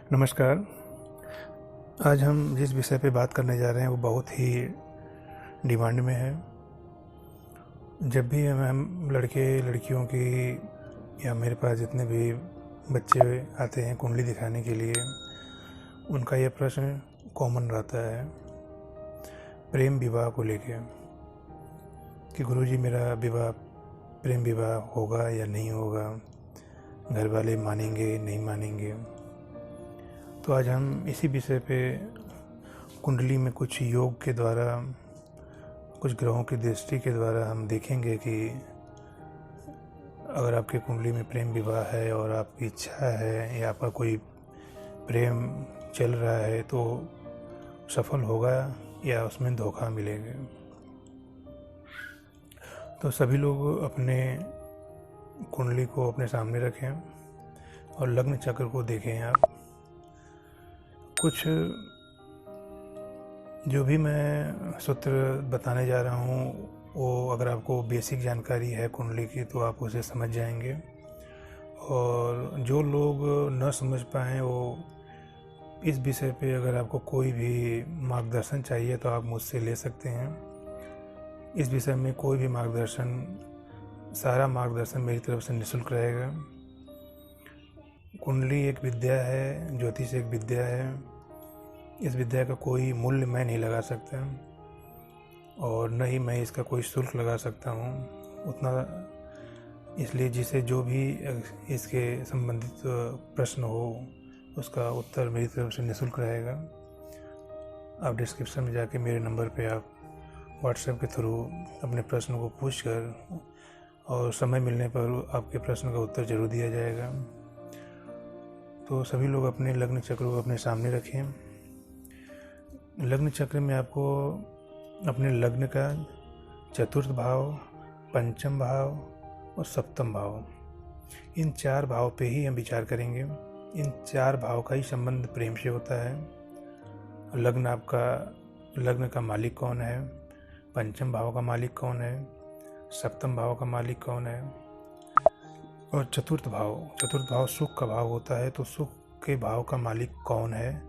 नमस्कार। आज हम जिस विषय पे बात करने जा रहे हैं वो बहुत ही डिमांड में है। जब भी हम लड़के लड़कियों की या मेरे पास जितने भी बच्चे आते हैं कुंडली दिखाने के लिए, उनका यह प्रश्न कॉमन रहता है प्रेम विवाह को लेके कि गुरुजी मेरा विवाह प्रेम विवाह होगा या नहीं होगा, घर वाले मानेंगे नहीं मानेंगे। तो आज हम इसी विषय पे कुंडली में कुछ योग के द्वारा, कुछ ग्रहों की दृष्टि के द्वारा हम देखेंगे कि अगर आपकी कुंडली में प्रेम विवाह है और आपकी इच्छा है या आपका कोई प्रेम चल रहा है तो सफल होगा या उसमें धोखा मिलेगा। तो सभी लोग अपने कुंडली को अपने सामने रखें और लग्न चक्र को देखें। आप कुछ जो भी मैं सूत्र बताने जा रहा हूँ वो अगर आपको बेसिक जानकारी है कुंडली की तो आप उसे समझ जाएंगे, और जो लोग न समझ पाएँ वो इस विषय पे अगर आपको कोई भी मार्गदर्शन चाहिए तो आप मुझसे ले सकते हैं। इस विषय में कोई भी मार्गदर्शन, सारा मार्गदर्शन मेरी तरफ से निःशुल्क रहेगा। कुंडली एक विद्या है, ज्योतिष एक विद्या है। इस विद्या का कोई मूल्य मैं नहीं लगा सकता और न ही मैं इसका कोई शुल्क लगा सकता हूँ उतना। इसलिए जिसे जो भी इसके संबंधित प्रश्न हो उसका उत्तर मेरी तरफ से निःशुल्क रहेगा। आप डिस्क्रिप्शन में जाके मेरे नंबर पे आप व्हाट्सएप के थ्रू अपने प्रश्न को पूछकर और समय मिलने पर आपके प्रश्न का उत्तर जरूर दिया जाएगा। तो सभी लोग अपने लग्न चक्र को अपने सामने रखें। लग्न चक्र में आपको अपने लग्न का चतुर्थ भाव, पंचम भाव और सप्तम भाव, इन चार भाव पे ही हम विचार करेंगे। इन चार भाव का ही संबंध प्रेम से होता है। लग्न का मालिक कौन है, पंचम भाव का मालिक कौन है, सप्तम भाव का मालिक कौन है और चतुर्थ भाव सुख का भाव होता है। तो सुख के भाव का मालिक कौन है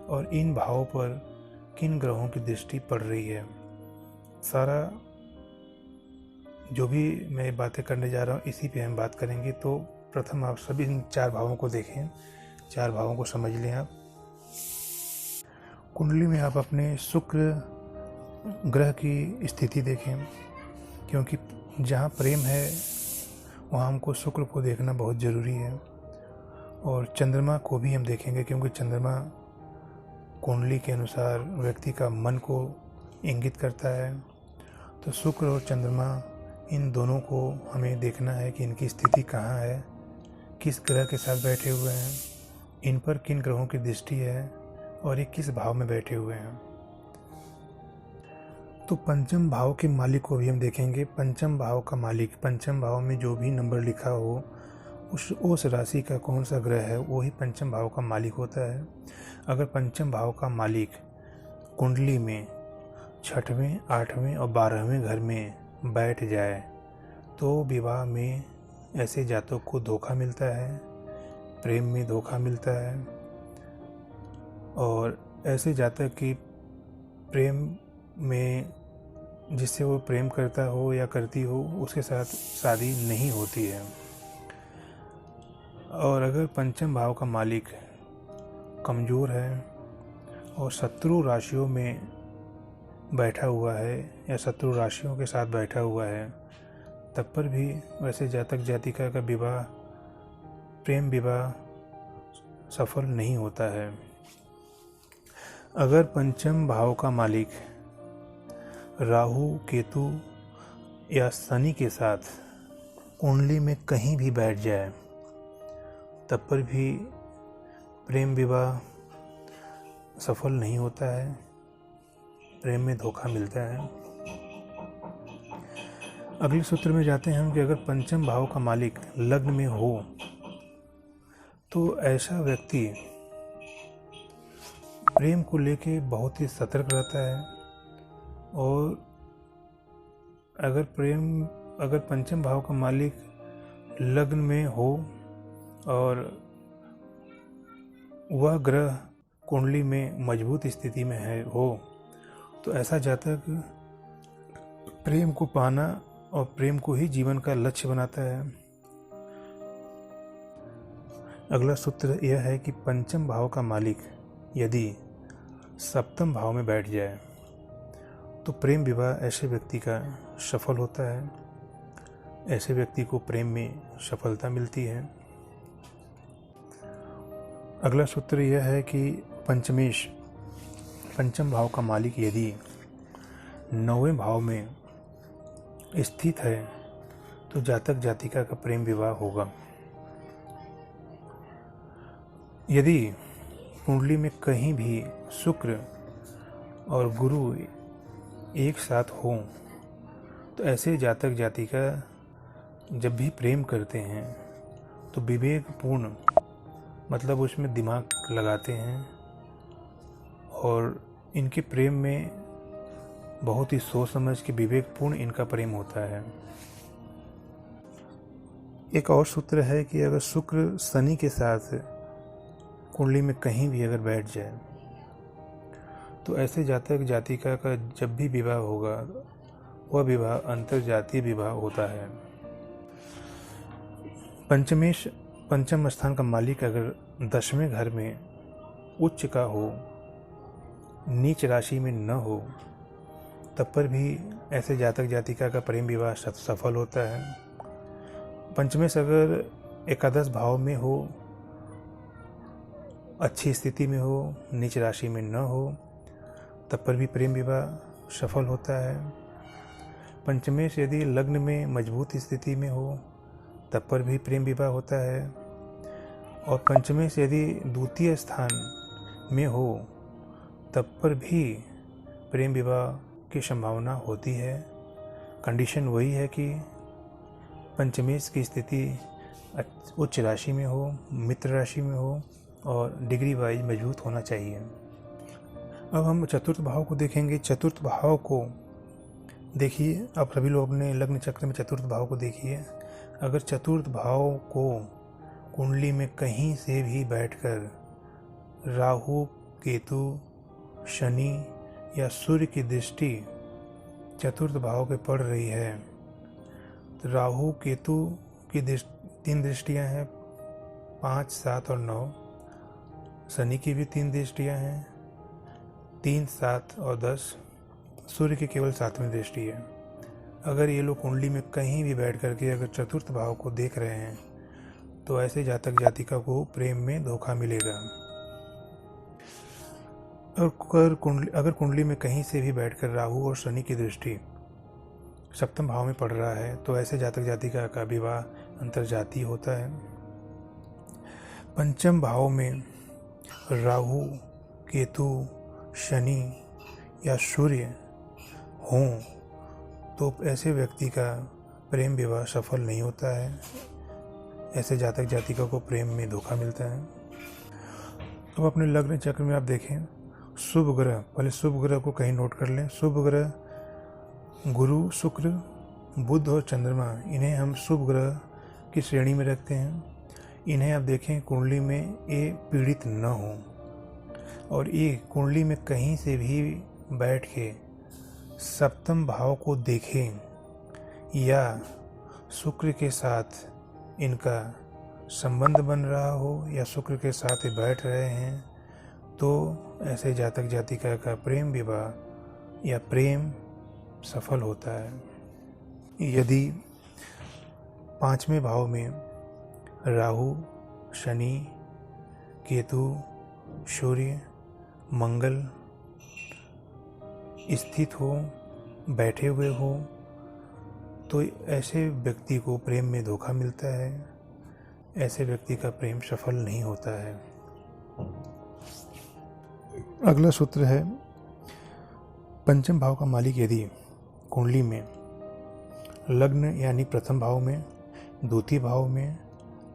और इन भावों पर किन ग्रहों की दृष्टि पड़ रही है, सारा जो भी मैं बातें करने जा रहा हूँ इसी पे हम बात करेंगे। तो प्रथम आप सभी इन चार भावों को देखें, चार भावों को समझ लें। आप कुंडली में आप अपने शुक्र ग्रह की स्थिति देखें, क्योंकि जहाँ प्रेम है वहाँ हमको शुक्र को देखना बहुत ज़रूरी है। और चंद्रमा को भी हम देखेंगे, क्योंकि चंद्रमा कुंडली के अनुसार व्यक्ति का मन को इंगित करता है। तो शुक्र और चंद्रमा, इन दोनों को हमें देखना है कि इनकी स्थिति कहाँ है, किस ग्रह के साथ बैठे हुए हैं, इन पर किन ग्रहों की दृष्टि है और ये किस भाव में बैठे हुए हैं। तो पंचम भाव के मालिक को भी हम देखेंगे। पंचम भाव का मालिक, पंचम भाव में जो भी नंबर लिखा हो उस राशि का कौन सा ग्रह है वो ही पंचम भाव का मालिक होता है। अगर पंचम भाव का मालिक कुंडली में छठवें, आठवें और 12वें घर में बैठ जाए तो विवाह में ऐसे जातक को धोखा मिलता है, प्रेम में धोखा मिलता है। और ऐसे जातक की प्रेम में जिससे वो प्रेम करता हो या करती हो उसके साथ शादी नहीं होती है। और अगर पंचम भाव का मालिक कमज़ोर है और शत्रु राशियों में बैठा हुआ है या शत्रु राशियों के साथ बैठा हुआ है, तब पर भी वैसे जातक जातिका का विवाह, प्रेम विवाह सफल नहीं होता है। अगर पंचम भाव का मालिक राहु, केतु या शनि के साथ कुंडली में कहीं भी बैठ जाए तब पर भी प्रेम विवाह सफल नहीं होता है, प्रेम में धोखा मिलता है। अगले सूत्र में जाते हैं हम कि अगर पंचम भाव का मालिक लग्न में हो तो ऐसा व्यक्ति प्रेम को लेके बहुत ही सतर्क रहता है। और अगर पंचम भाव का मालिक लग्न में हो और वह ग्रह कुंडली में मजबूत स्थिति में हो तो ऐसा जातक प्रेम को पाना और प्रेम को ही जीवन का लक्ष्य बनाता है। अगला सूत्र यह है कि पंचम भाव का मालिक यदि सप्तम भाव में बैठ जाए तो प्रेम विवाह ऐसे व्यक्ति का सफल होता है, ऐसे व्यक्ति को प्रेम में सफलता मिलती है। अगला सूत्र यह है कि पंचम भाव का मालिक यदि नौवें भाव में स्थित है तो जातक जातिका का प्रेम विवाह होगा। यदि कुंडली में कहीं भी शुक्र और गुरु एक साथ हों तो ऐसे जातक जातिका जब भी प्रेम करते हैं तो विवेकपूर्ण मतलब उसमें दिमाग लगाते हैं और इनके प्रेम में बहुत ही सोच समझ के विवेकपूर्ण इनका प्रेम होता है। एक और सूत्र है कि अगर शुक्र शनि के साथ कुंडली में कहीं भी अगर बैठ जाए तो ऐसे जातक जातिका का जब भी विवाह होगा वह विवाह अंतरजातीय विवाह होता है। पंचम स्थान का मालिक अगर 10वें घर में उच्च का हो, नीच राशि में न हो, तब पर भी ऐसे जातक जातिका का प्रेम विवाह सफल होता है। पंचमेश अगर एकादश भाव में हो, अच्छी स्थिति में हो, नीच राशि में न हो, तब पर भी प्रेम विवाह सफल होता है। पंचमेश यदि लग्न में मजबूत स्थिति में हो तब पर भी प्रेम विवाह होता है। और पंचमेश यदि द्वितीय स्थान में हो तब पर भी प्रेम विवाह की संभावना होती है। कंडीशन वही है कि पंचमेश की स्थिति उच्च राशि में हो, मित्र राशि में हो और डिग्री वाइज मजबूत होना चाहिए। अब हम चतुर्थ भाव को देखेंगे। चतुर्थ भाव को देखिए, आप सभी लोग अपने लग्न चक्र में चतुर्थ भाव को देखिए। अगर चतुर्थ भाव को कुंडली में कहीं से भी बैठकर राहु, केतु, शनि या सूर्य की दृष्टि चतुर्थ भाव पे पड़ रही है तो राहु केतु की 3 दृष्टियां हैं, 5, 7 और 9। शनि की भी 3 दृष्टियां हैं, 3, 7 और 10। सूर्य की केवल 7वीं दृष्टि है। अगर ये लोग कुंडली में कहीं भी बैठ करके अगर चतुर्थ भाव को देख रहे हैं तो ऐसे जातक जातिका को प्रेम में धोखा मिलेगा। अगर कुंडली में कहीं से भी बैठकर राहु और शनि की दृष्टि सप्तम भाव में पड़ रहा है तो ऐसे जातक जातिका का विवाह अंतरजातीय होता है। पंचम भाव में राहु, केतु, शनि या सूर्य हों तो ऐसे व्यक्ति का प्रेम विवाह सफल नहीं होता है। ऐसे जातक जातिका को प्रेम में धोखा मिलता है। अब अपने लग्न चक्र में आप देखें, शुभ ग्रह, पहले शुभ ग्रह को कहीं नोट कर लें। शुभ ग्रह गुरु, शुक्र, बुध और चंद्रमा, इन्हें हम शुभ ग्रह की श्रेणी में रखते हैं। इन्हें आप देखें कुंडली में ये पीड़ित न हो और ये कुंडली में कहीं से भी बैठ के सप्तम भाव को देखें या शुक्र के साथ इनका संबंध बन रहा हो या शुक्र के साथ ही बैठ रहे हैं तो ऐसे जातक जातिका का प्रेम विवाह या प्रेम सफल होता है। यदि 5वें भाव में राहु, शनि, केतु, सूर्य, मंगल स्थित हो, बैठे हुए हो तो ऐसे व्यक्ति को प्रेम में धोखा मिलता है। ऐसे व्यक्ति का प्रेम सफल नहीं होता है। अगला सूत्र है, पंचम भाव का मालिक यदि कुंडली में लग्न यानी प्रथम भाव में, द्वितीय भाव में,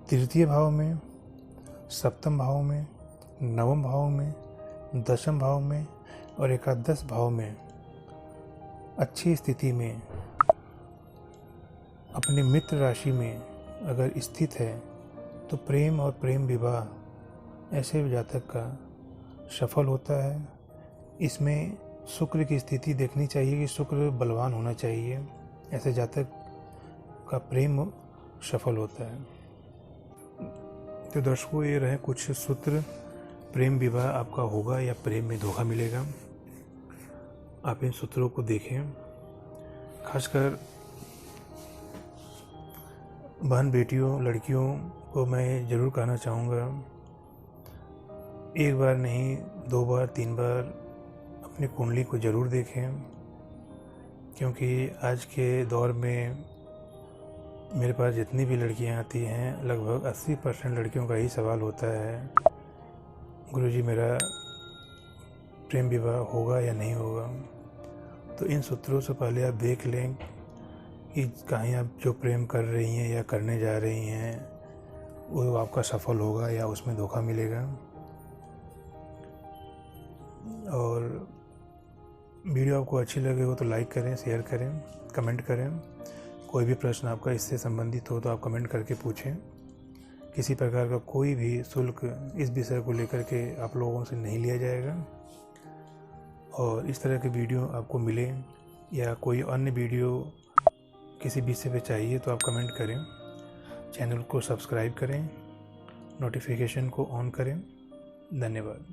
तृतीय भाव में, सप्तम भाव में, नवम भाव में, दशम भाव में और एकादश भाव में अच्छी स्थिति में अपने मित्र राशि में अगर स्थित है तो प्रेम और प्रेम विवाह ऐसे जातक का सफल होता है। इसमें शुक्र की स्थिति देखनी चाहिए कि शुक्र बलवान होना चाहिए, ऐसे जातक का प्रेम सफल होता है। तो दर्शकों, ये रहे कुछ सूत्र। प्रेम विवाह आपका होगा या प्रेम में धोखा मिलेगा, आप इन सूत्रों को देखें। खासकर बहन बेटियों, लड़कियों को मैं ज़रूर कहना चाहूँगा, एक बार नहीं 2 बार 3 बार अपनी कुंडली को ज़रूर देखें, क्योंकि आज के दौर में मेरे पास जितनी भी लड़कियां आती हैं, लगभग 80% लड़कियों का ही सवाल होता है, गुरुजी मेरा प्रेम विवाह होगा या नहीं होगा। तो इन सूत्रों से पहले आप देख लें कि कहीं आप जो प्रेम कर रही हैं या करने जा रही हैं वो आपका सफल होगा या उसमें धोखा मिलेगा। और वीडियो आपको अच्छी लगे हो तो लाइक करें, शेयर करें, कमेंट करें। कोई भी प्रश्न आपका इससे संबंधित हो तो आप कमेंट करके पूछें। किसी प्रकार का कोई भी शुल्क इस विषय को लेकर के आप लोगों से नहीं लिया जाएगा। और इस तरह के वीडियो आपको मिले या कोई अन्य वीडियो किसी विषय पे चाहिए तो आप कमेंट करें। चैनल को सब्सक्राइब करें, नोटिफिकेशन को ऑन करें। धन्यवाद।